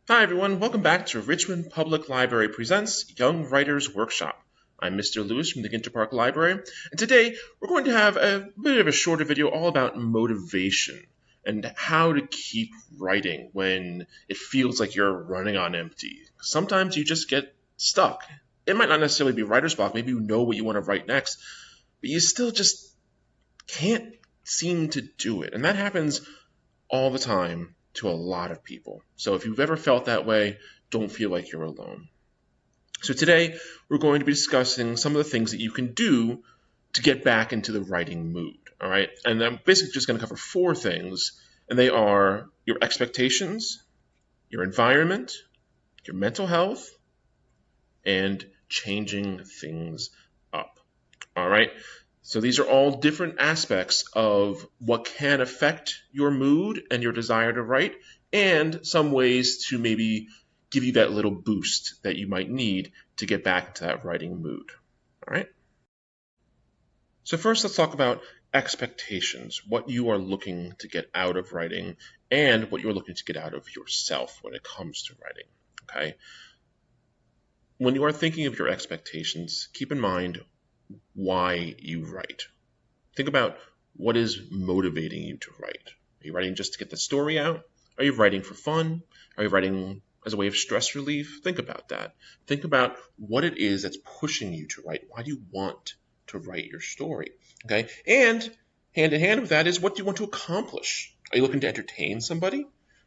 Hi everyone, welcome back to Richmond Public Library Presents Young Writers Workshop. I'm Mr. Lewis from the Ginter Park Library, and today we're going to have a bit of a shorter video all about motivation and how to keep writing when it feels like you're running on empty. Sometimes you just get stuck. It might not necessarily be writer's block, maybe you know what you want to write next, but you still just can't seem to do it. And that happens all the time to a lot of people. So if you've ever felt that way, don't feel like you're alone. So today we're going to be discussing some of the things that you can do to get back into the writing mood. All right. And I'm basically just going to cover four things, and they are your expectations, your environment, your mental health, and changing things up. All right. So these are all different aspects of what can affect your mood and your desire to write, and some ways to maybe give you that little boost that you might need to get back into that writing mood. All right. So first, let's talk about expectations, what you are looking to get out of writing and what you're looking to get out of yourself when it comes to writing. Okay. When you are thinking of your expectations, keep in mind why you write. Think about what is motivating you to write. Are you writing just to get the story out? Are you writing for fun? Are you writing as a way of stress relief? Think about that. Think about what it is that's pushing you to write. Why do you want to write your story? Okay? And hand in hand with that is, what do you want to accomplish? Are you looking to entertain somebody?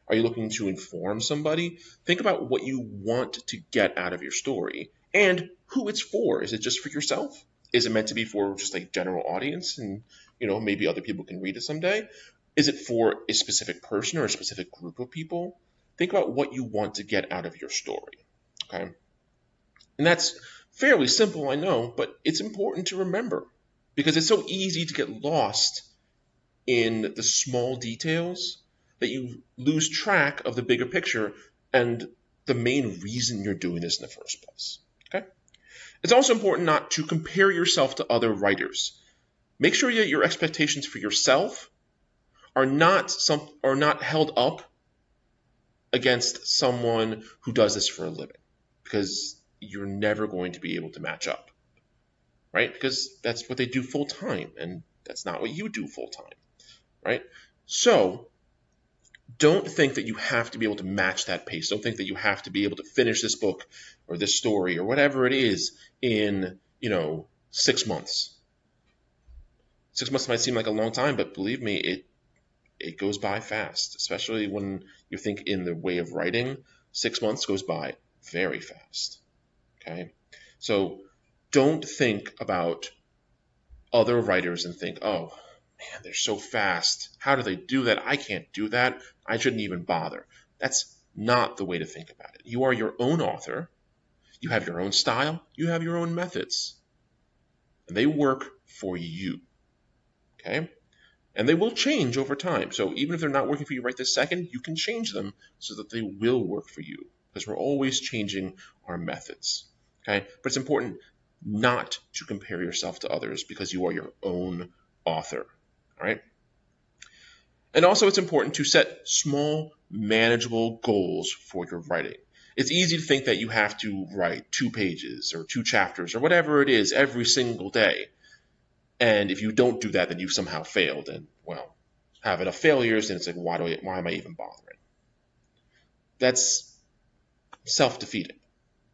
Are you looking to inform somebody? Think about what you want to get out of your story and who it's for. Is it just for yourself? Is it meant to be for just like general audience and, maybe other people can read it someday? Is it for a specific person or a specific group of people? Think about what you want to get out of your story, okay? And that's fairly simple, I know, but it's important to remember because it's so easy to get lost in the small details that you lose track of the bigger picture and the main reason you're doing this in the first place, okay? It's also important not to compare yourself to other writers. Make sure that your expectations for yourself are not held up against someone who does this for a living, because you're never going to be able to match up, right? Because that's what they do full time, and that's not what you do full time, right? So don't think that you have to be able to match that pace. Don't think that you have to be able to finish this book or this story or whatever it is in, 6 months. 6 months might seem like a long time, but believe me, it goes by fast, especially when you think in the way of writing. 6 months goes by very fast. Okay? So don't think about other writers and think, oh, man, they're so fast. How do they do that? I can't do that. I shouldn't even bother. That's not the way to think about it. You are your own author. You have your own style. You have your own methods. And they work for you. Okay? And they will change over time. So even if they're not working for you right this second, you can change them so that they will work for you, because we're always changing our methods. Okay? But it's important not to compare yourself to others because you are your own author. All right? And also it's important to set small, manageable goals for your writing. It's easy to think that you have to write 2 pages or 2 chapters or whatever it is every single day. And if you don't do that, then you've somehow failed. And, well, have enough failures, and it's like, why am I even bothering? That's self-defeating.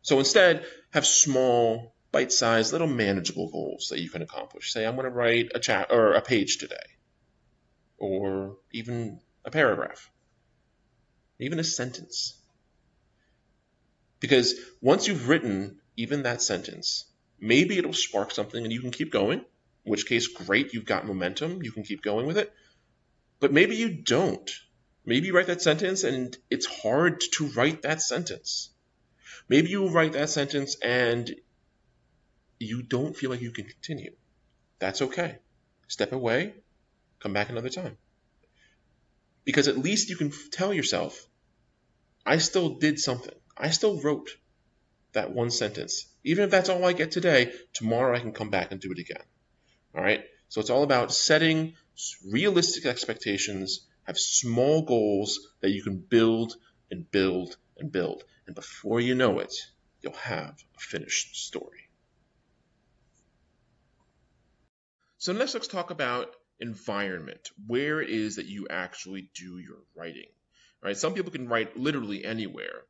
So instead, have small, bite-sized, little manageable goals that you can accomplish. Say, I'm going to write a page today, or even a paragraph, even a sentence. Because once you've written even that sentence, maybe it'll spark something and you can keep going. In which case, great, you've got momentum, you can keep going with it. But maybe you don't. Maybe you write that sentence and it's hard to write that sentence. Maybe you write that sentence and you don't feel like you can continue. That's okay. Step away, come back another time. Because at least you can tell yourself, I still did something. I still wrote that one sentence. Even if that's all I get today, tomorrow I can come back and do it again. All right? So it's all about setting realistic expectations, have small goals that you can build and build and build. And before you know it, you'll have a finished story. So next let's talk about environment, where it is that you actually do your writing. Right? Some people can write literally anywhere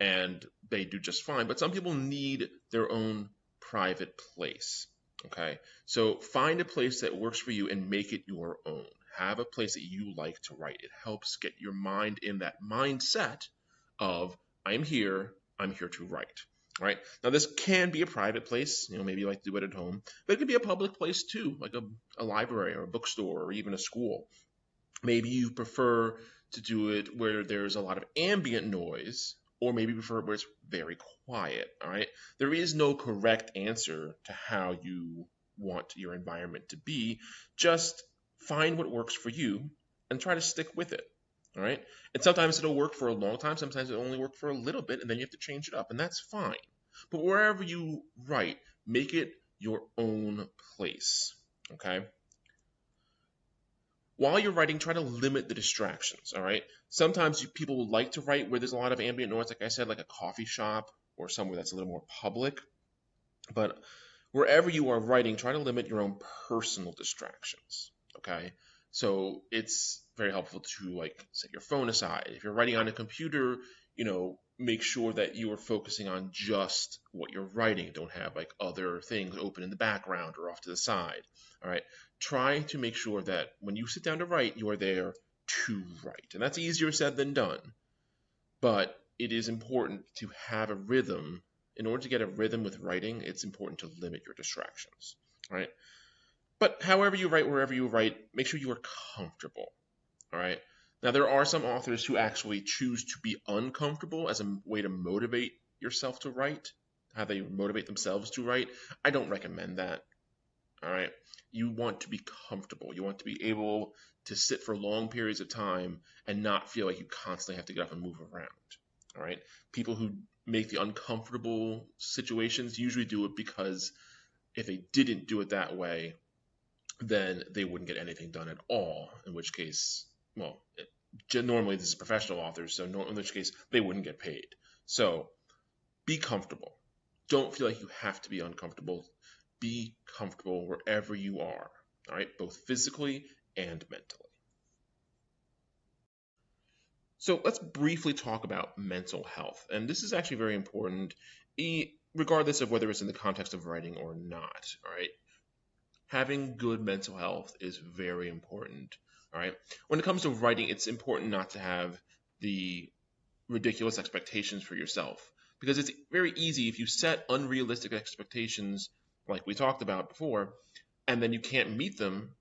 and they do just fine, but some people need their own private place. Okay? So find a place that works for you and make it your own. Have a place that you like to write. It helps get your mind in that mindset of I'm here to write. Right? Now this can be a private place, maybe you like to do it at home, but it can be a public place too, like a library or a bookstore or even a school. Maybe you prefer to do it where there's a lot of ambient noise, or maybe you prefer it where it's very quiet. All right. There is no correct answer to how you want your environment to be. Just find what works for you and try to stick with it. All right. And sometimes it'll work for a long time. Sometimes it'll only work for a little bit, and then you have to change it up, and that's fine. But wherever you write, make it your own place. Okay. While you're writing, try to limit the distractions. All right. Sometimes people will like to write where there's a lot of ambient noise, like I said, like a coffee shop or somewhere that's a little more public. But wherever you are writing, try to limit your own personal distractions. Okay. So it's very helpful to like set your phone aside. If you're writing on a computer, make sure that you are focusing on just what you're writing. Don't have like other things open in the background or off to the side. All right. Try to make sure that when you sit down to write, you are there to write. And that's easier said than done. But it is important to have a rhythm. In order to get a rhythm with writing, it's important to limit your distractions. All right. But however you write, wherever you write, make sure you are comfortable. All right. Now, there are some authors who actually choose to be uncomfortable as a way to motivate yourself to write, how they motivate themselves to write. I don't recommend that. All right. You want to be comfortable. You want to be able to sit for long periods of time and not feel like you constantly have to get up and move around. All right. People who make the uncomfortable situations usually do it because if they didn't do it that way, then they wouldn't get anything done at all, in which case, well, normally this is professional authors, so in which case they wouldn't get paid. So be comfortable. Don't feel like you have to be uncomfortable. Be comfortable wherever you are, all right, both physically and mentally. So let's briefly talk about mental health. And this is actually very important, regardless of whether it's in the context of writing or not, all right? Having good mental health is very important. All right. When it comes to writing, it's important not to have the ridiculous expectations for yourself because it's very easy if you set unrealistic expectations, like we talked about before, and then you can't meet them,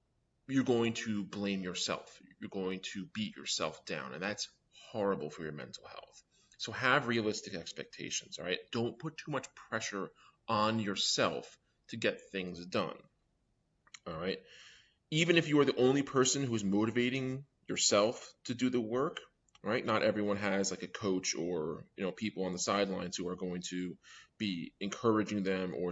you're going to blame yourself. You're going to beat yourself down, and that's horrible for your mental health. So have realistic expectations. All right. Don't put too much pressure on yourself to get things done. All right. Even if you are the only person who is motivating yourself to do the work, right? Not everyone has like a coach or, people on the sidelines who are going to be encouraging them or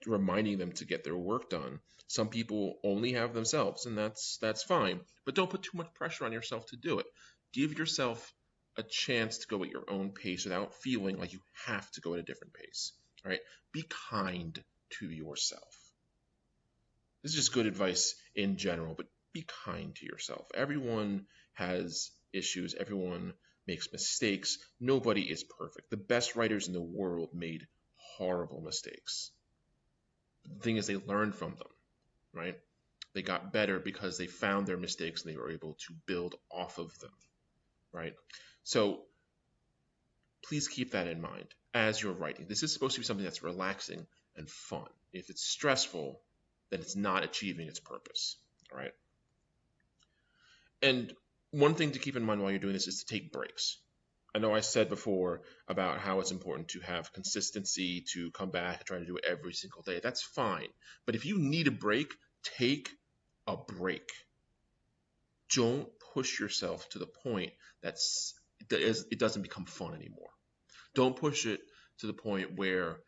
reminding them to get their work done. Some people only have themselves, and that's fine. But don't put too much pressure on yourself to do it. Give yourself a chance to go at your own pace without feeling like you have to go at a different pace. All right? Be kind to yourself. This is just good advice in general, but be kind to yourself. Everyone has issues. Everyone makes mistakes. Nobody is perfect. The best writers in the world made horrible mistakes. The thing is, they learned from them, right? They got better because they found their mistakes and they were able to build off of them, right? So please keep that in mind as you're writing. This is supposed to be something that's relaxing and fun. If it's stressful, then it's not achieving its purpose, all right? And one thing to keep in mind while you're doing this is to take breaks. I know I said before about how it's important to have consistency, to come back and try to do it every single day. That's fine. But if you need a break, take a break. Don't push yourself to the point that it doesn't become fun anymore. Don't push it to the point where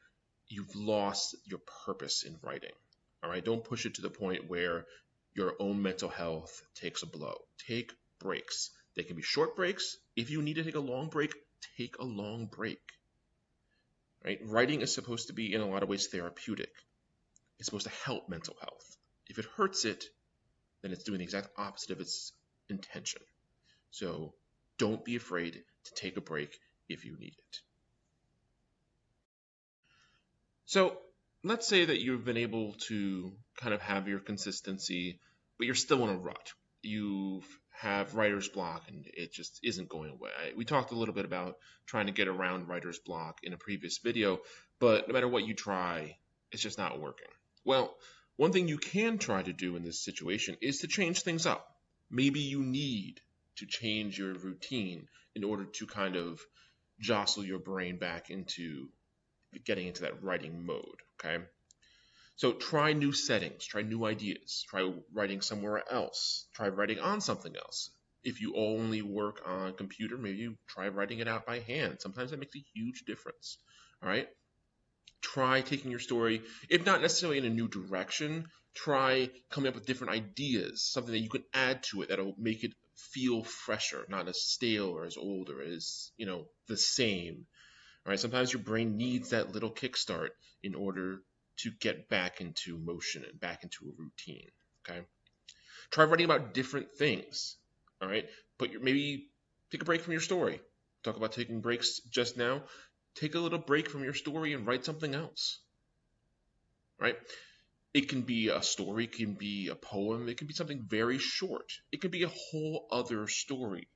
you've lost your purpose in writing. All right, don't push it to the point where your own mental health takes a blow. Take breaks. They can be short breaks. If you need to take a long break, take a long break. Right? Writing is supposed to be, in a lot of ways, therapeutic. It's supposed to help mental health. If it hurts it, then it's doing the exact opposite of its intention. So don't be afraid to take a break if you need it. So let's say that you've been able to kind of have your consistency, but you're still in a rut. You have writer's block and it just isn't going away. We talked a little bit about trying to get around writer's block in a previous video, but no matter what you try, it's just not working. Well, one thing you can try to do in this situation is to change things up. Maybe you need to change your routine in order to kind of jostle your brain back into getting into that writing mode, okay? So try new settings, try new ideas, try writing somewhere else, try writing on something else. If you only work on a computer, maybe you try writing it out by hand. Sometimes that makes a huge difference, all right? Try taking your story, if not necessarily in a new direction, try coming up with different ideas, something that you can add to it that'll make it feel fresher, not as stale or as old or as, the same. All right, sometimes your brain needs that little kickstart in order to get back into motion and back into a routine. Okay, try writing about different things. All right, but maybe take a break from your story. Talk about taking breaks just now. Take a little break from your story and write something else. Right? It can be a story, it can be a poem, it can be something very short. It can be a whole other story.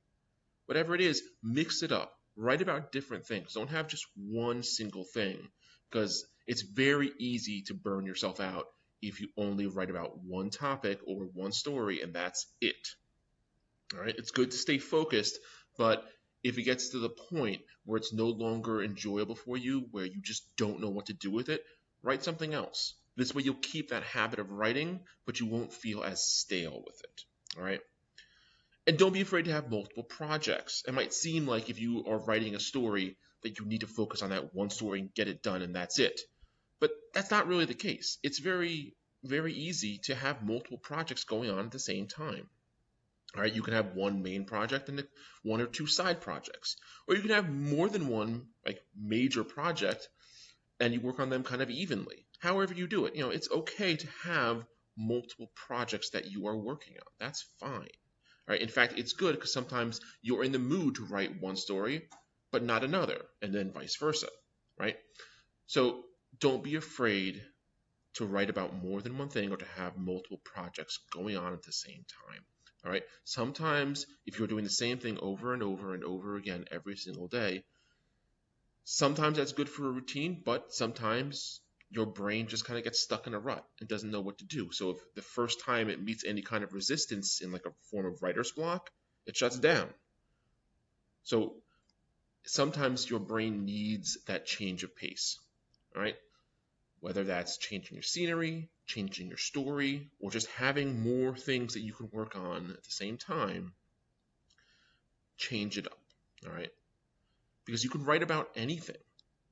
Whatever it is, mix it up. Write about different things. Don't have just one single thing, because it's very easy to burn yourself out if you only write about one topic or one story and that's it. All right, it's good to stay focused, but if it gets to the point where it's no longer enjoyable for you, where you just don't know what to do with it, write something else. This way you'll keep that habit of writing, but you won't feel as stale with it. All right. And don't be afraid to have multiple projects. It might seem like if you are writing a story that you need to focus on that one story and get it done and that's it. But that's not really the case. It's very, very easy to have multiple projects going on at the same time. All right, you can have one main project and one or two side projects. Or you can have more than one major project and you work on them kind of evenly. However you do it, it's okay to have multiple projects that you are working on. That's fine. Right? In fact, it's good because sometimes you're in the mood to write one story, but not another, and then vice versa, right? So don't be afraid to write about more than one thing or to have multiple projects going on at the same time, all right? Sometimes if you're doing the same thing over and over and over again every single day, sometimes that's good for a routine, but sometimes your brain just kind of gets stuck in a rut and doesn't know what to do. So if the first time it meets any kind of resistance in a form of writer's block, it shuts down. So sometimes your brain needs that change of pace, all right? Whether that's changing your scenery, changing your story, or just having more things that you can work on at the same time, change it up, all right? Because you can write about anything.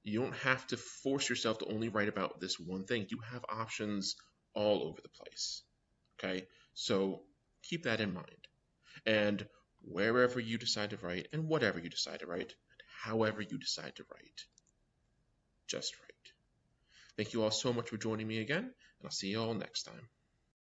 You don't have to force yourself to only write about this one thing. You have options all over the place. Okay? So keep that in mind. And wherever you decide to write, and whatever you decide to write, and however you decide to write, just write. Thank you all so much for joining me again, and I'll see you all next time.